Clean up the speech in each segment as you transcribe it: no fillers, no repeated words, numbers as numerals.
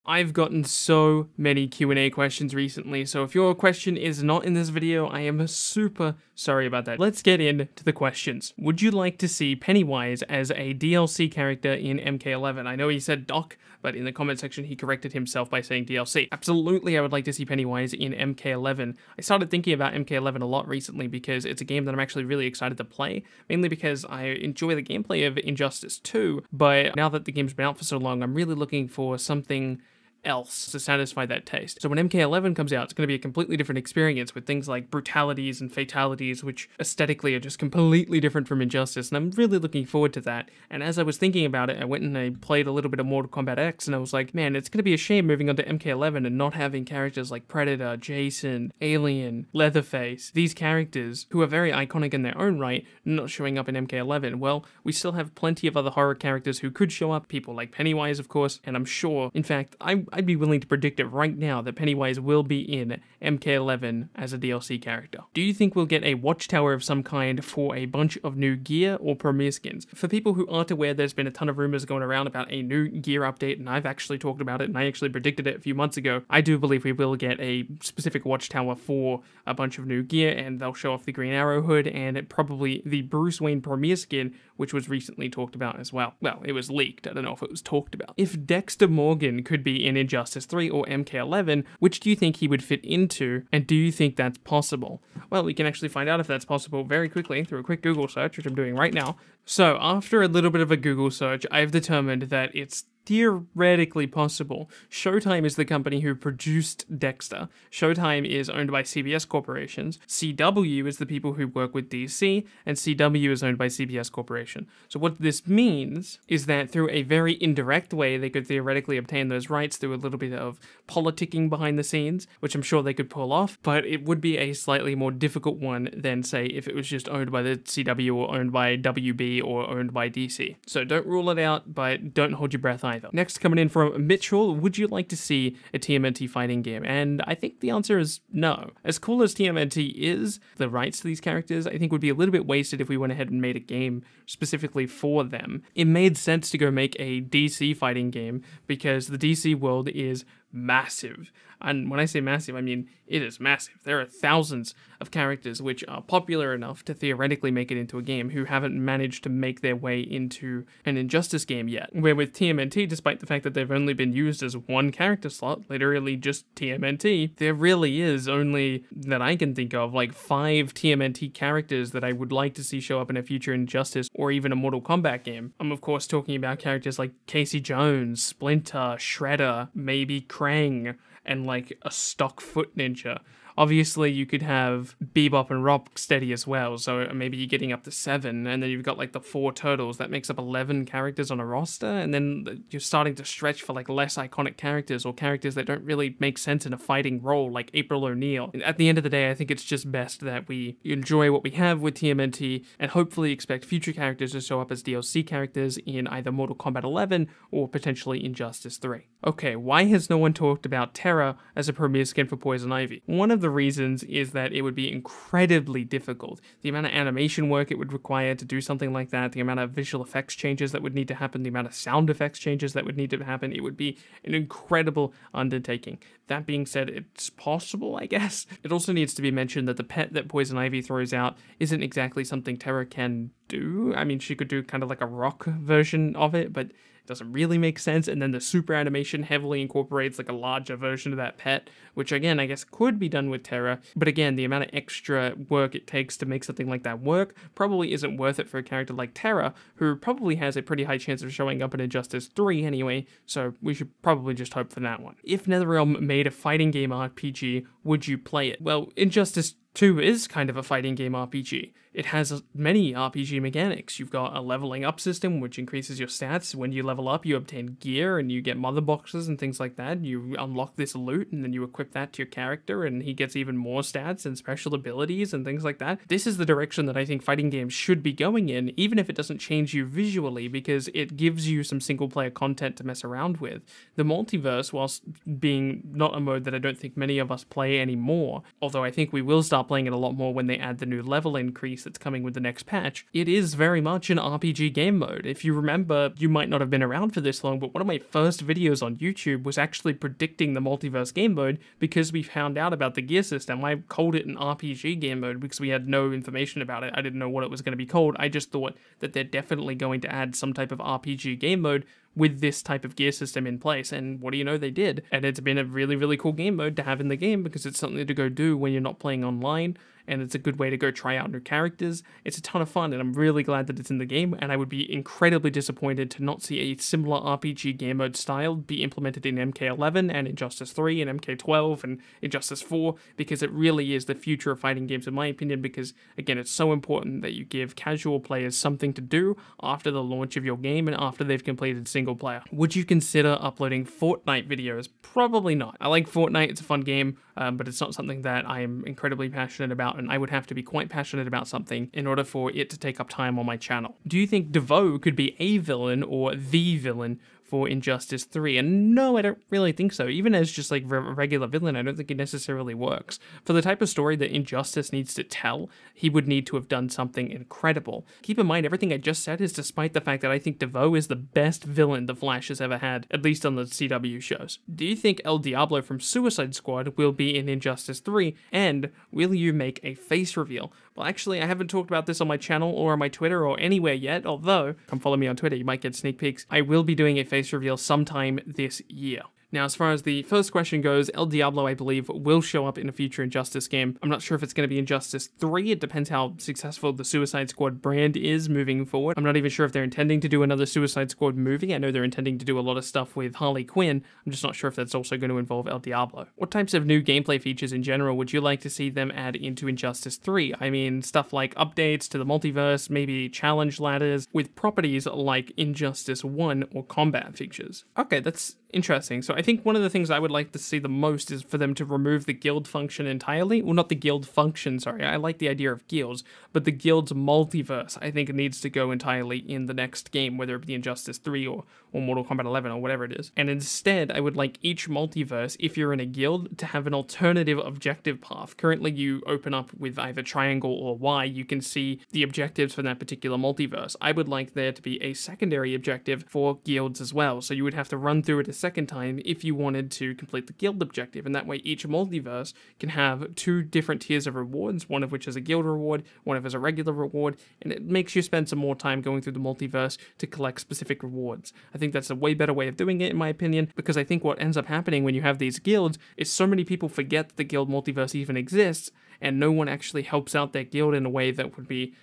I've gotten so many Q&A questions recently, so if your question is not in this video, I am super sorry about that. Let's get into the questions. Would you like to see Pennywise as a DLC character in MK11? I know he said Doc, but in the comment section he corrected himself by saying DLC. Absolutely, I would like to see Pennywise in MK11. I started thinking about MK11 a lot recently because it's a game that I'm actually really excited to play, mainly because I enjoy the gameplay of Injustice 2, but now that the game's been out for so long, I'm really looking for something else to satisfy that taste. So when MK11 comes out, it's going to be a completely different experience with things like brutalities and fatalities, which aesthetically are just completely different from Injustice, and I'm really looking forward to that. And as I was thinking about it, I went and I played a little bit of Mortal Kombat X, and I was like, man, it's going to be a shame moving on to MK11 and not having characters like Predator, Jason, Alien, Leatherface, these characters who are very iconic in their own right, not showing up in MK11. Well, we still have plenty of other horror characters who could show up, people like Pennywise, of course, and I'm sure, in fact, I'd be willing to predict it right now that Pennywise will be in MK11 as a DLC character. Do you think we'll get a watchtower of some kind for a bunch of new gear or premier skins? For people who aren't aware, there's been a ton of rumors going around about a new gear update, and I've actually talked about it, and I actually predicted it a few months ago. I do believe we will get a specific watchtower for a bunch of new gear, and they'll show off the Green Arrow hood, and probably the Bruce Wayne premier skin, which was recently talked about as well. Well, it was leaked, I don't know if it was talked about. If Dexter Morgan could be in Injustice 3 or MK11, which do you think he would fit into, and do you think that's possible? Well, we can actually find out if that's possible very quickly through a quick Google search, which I'm doing right now. So, after a little bit of a Google search, I've determined that it's theoretically possible. Showtime is the company who produced Dexter. Showtime is owned by CBS Corporations. CW is the people who work with DC, and CW is owned by CBS Corporation. So what this means is that through a very indirect way, they could theoretically obtain those rights through a little bit of politicking behind the scenes, which I'm sure they could pull off, but it would be a slightly more difficult one than, say, if it was just owned by the CW or owned by WB or owned by DC. So don't rule it out, but don't hold your breath either. Next, coming in from Mitchell, would you like to see a Tmnt fighting game? And I think the answer is no. As cool as Tmnt is, the rights to these characters I think would be a little bit wasted if we went ahead and made a game specifically for them. It made sense to go make a DC fighting game because the DC world is massive. And when I say massive, I mean it is massive. There are thousands of characters which are popular enough to theoretically make it into a game who haven't managed to make their way into an Injustice game yet. Where with TMNT, despite the fact that they've only been used as one character slot, literally just TMNT, there really is only, that I can think of, like 5 TMNT characters that I would like to see show up in a future Injustice or even a Mortal Kombat game. I'm of course talking about characters like Casey Jones, Splinter, Shredder, maybe Krang, and like a stock foot ninja. Obviously, you could have Bebop and Rocksteady as well, so maybe you're getting up to 7, and then you've got like the 4 turtles, that makes up 11 characters on a roster, and then you're starting to stretch for like less iconic characters, or characters that don't really make sense in a fighting role, like April O'Neil. And at the end of the day, I think it's just best that we enjoy what we have with TMNT, and hopefully expect future characters to show up as DLC characters in either Mortal Kombat 11, or potentially Injustice 3. Okay, why has no one talked about Terra as a premier skin for Poison Ivy? One of the reasons is that it would be incredibly difficult. The amount of animation work it would require to do something like that, the amount of visual effects changes that would need to happen, the amount of sound effects changes that would need to happen, it would be an incredible undertaking. That being said, it's possible, I guess. It also needs to be mentioned that the pet that Poison Ivy throws out isn't exactly something Terra can do. I mean, she could do kind of like a rock version of it, but doesn't really make sense, and then the super animation heavily incorporates like a larger version of that pet, which again, I guess could be done with Terra, but again, the amount of extra work it takes to make something like that work probably isn't worth it for a character like Terra, who probably has a pretty high chance of showing up in Injustice 3 anyway, so we should probably just hope for that one. If NetherRealm made a fighting game RPG, would you play it? Well, Injustice 2 is kind of a fighting game RPG. It has many RPG mechanics. You've got a leveling up system, which increases your stats. When you level up, you obtain gear, and you get mother boxes and things like that. You unlock this loot, and then you equip that to your character, and he gets even more stats and special abilities and things like that. This is the direction that I think fighting games should be going in, even if it doesn't change you visually, because it gives you some single-player content to mess around with. The multiverse, whilst being not a mode that I don't think many of us play anymore, although I think we will start start playing it a lot more when they add the new level increase that's coming with the next patch. It is very much an RPG game mode. If you remember, you might not have been around for this long, but one of my first videos on YouTube was actually predicting the multiverse game mode because we found out about the gear system. I called it an RPG game mode because we had no information about it. I didn't know what it was going to be called. I just thought that they're definitely going to add some type of RPG game mode with this type of gear system in place, and what do you know, they did. And it's been a really, really cool game mode to have in the game because it's something to go do when you're not playing online, and it's a good way to go try out new characters. It's a ton of fun, and I'm really glad that it's in the game, and I would be incredibly disappointed to not see a similar RPG game mode style be implemented in MK11 and Injustice 3 and MK12 and Injustice 4, because it really is the future of fighting games in my opinion, because again, it's so important that you give casual players something to do after the launch of your game and after they've completed single player. Would you consider uploading Fortnite videos? Probably not. I like Fortnite, it's a fun game, but it's not something that I am incredibly passionate about, and I would have to be quite passionate about something in order for it to take up time on my channel. Do you think DeVoe could be a villain or the villain for Injustice 3? And no, I don't really think so. Even as just like a regular villain, I don't think it necessarily works. For the type of story that Injustice needs to tell, he would need to have done something incredible. Keep in mind, everything I just said is despite the fact that I think DeVoe is the best villain the Flash has ever had, at least on the CW shows. Do you think El Diablo from Suicide Squad will be in Injustice 3? And will you make a face reveal? Well, actually, I haven't talked about this on my channel or on my Twitter or anywhere yet, although, come follow me on Twitter, you might get sneak peeks. I will be doing a face reveal sometime this year. Now, as far as the first question goes, El Diablo, I believe, will show up in a future Injustice game. I'm not sure if it's going to be Injustice 3. It depends how successful the Suicide Squad brand is moving forward. I'm not even sure if they're intending to do another Suicide Squad movie. I know they're intending to do a lot of stuff with Harley Quinn. I'm just not sure if that's also going to involve El Diablo. What types of new gameplay features in general would you like to see them add into Injustice 3? I mean, stuff like updates to the multiverse, maybe challenge ladders, with properties like Injustice 1 or combat features. Okay, that's interesting. So I think one of the things I would like to see the most is for them to remove the guild function entirely. Well, not the guild function, sorry. I like the idea of guilds, but the guild's multiverse, I think, needs to go entirely in the next game, whether it be Injustice 3 or Mortal Kombat 11 or whatever it is. And instead, I would like each multiverse, if you're in a guild, to have an alternative objective path. Currently, you open up with either triangle or Y, you can see the objectives for that particular multiverse. I would like there to be a secondary objective for guilds as well. So you would have to run through it a second time if you wanted to complete the guild objective, and that way each multiverse can have two different tiers of rewards, one of which is a guild reward, one of which is a regular reward, and it makes you spend some more time going through the multiverse to collect specific rewards. I think that's a way better way of doing it, in my opinion, because I think what ends up happening when you have these guilds is so many people forget that the guild multiverse even exists, and no one actually helps out their guild in a way that would be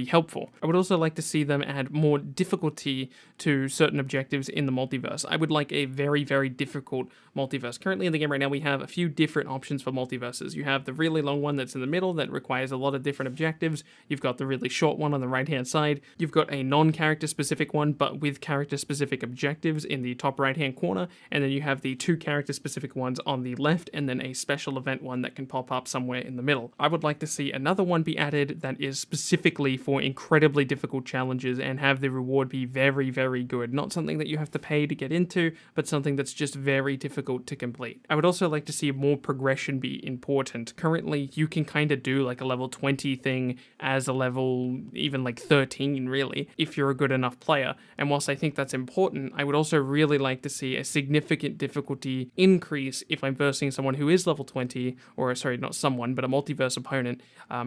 helpful. I would also like to see them add more difficulty to certain objectives in the multiverse. I would like a very, very difficult multiverse. Currently in the game right now, we have a few different options for multiverses. You have the really long one that's in the middle that requires a lot of different objectives. You've got the really short one on the right-hand side. You've got a non-character specific one, but with character specific objectives in the top right-hand corner. And then you have the two character specific ones on the left, and then a special event one that can pop up somewhere in the middle. I would like to see another one be added that is specifically for incredibly difficult challenges and have the reward be very, very good. Not something that you have to pay to get into, but something that's just very difficult to complete. I would also like to see more progression be important. Currently, you can kind of do like a level 20 thing as a level even like 13 really, if you're a good enough player. And whilst I think that's important, I would also really like to see a significant difficulty increase if I'm versing someone who is level 20, or sorry, not someone, but a multiverse opponent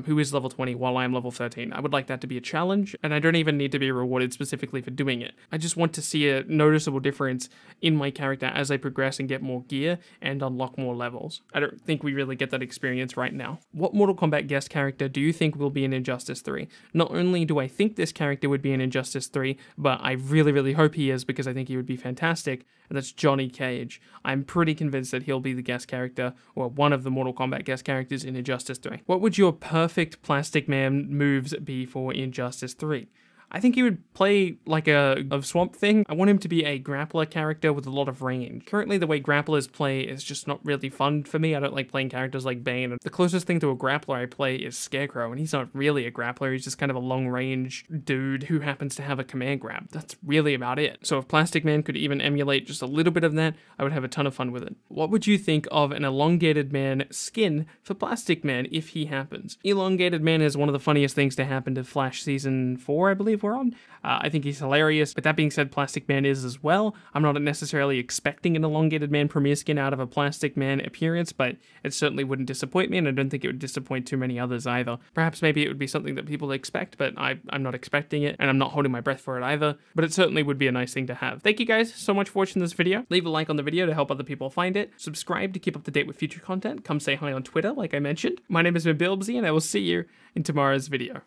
who is level 20 while I'm level 13. I would like that to be a challenge, and I don't even need to be rewarded specifically for doing it. I just want to see a noticeable difference in my character as I progress and get more gear and unlock more levels. I don't think we really get that experience right now. What Mortal Kombat guest character do you think will be in Injustice 3? Not only do I think this character would be in Injustice 3, but I really, really hope he is, because I think he would be fantastic, and that's Johnny Cage. I'm pretty convinced that he'll be the guest character, or one of the Mortal Kombat guest characters in Injustice 3. What would your perfect Plastic Man moves be for Injustice 3? I think he would play like a Swamp Thing. I want him to be a grappler character with a lot of range. Currently, the way grapplers play is just not really fun for me. I don't like playing characters like Bane. The closest thing to a grappler I play is Scarecrow, and he's not really a grappler. He's just kind of a long-range dude who happens to have a command grab. That's really about it. So if Plastic Man could even emulate just a little bit of that, I would have a ton of fun with it. What would you think of an Elongated Man skin for Plastic Man if he happens? Elongated Man is one of the funniest things to happen to Flash Season 4, I believe we're on. I think he's hilarious, but that being said, Plastic Man is as well. I'm not necessarily expecting an Elongated Man premiere skin out of a Plastic Man appearance, but it certainly wouldn't disappoint me, and I don't think it would disappoint too many others either. Perhaps maybe it would be something that people expect, but I'm not expecting it, and I'm not holding my breath for it either, but it certainly would be a nice thing to have. Thank you guys so much for watching this video. Leave a like on the video to help other people find it. Subscribe to keep up to date with future content. Come say hi on Twitter, like I mentioned. My name has been BILBZY, and I will see you in tomorrow's video.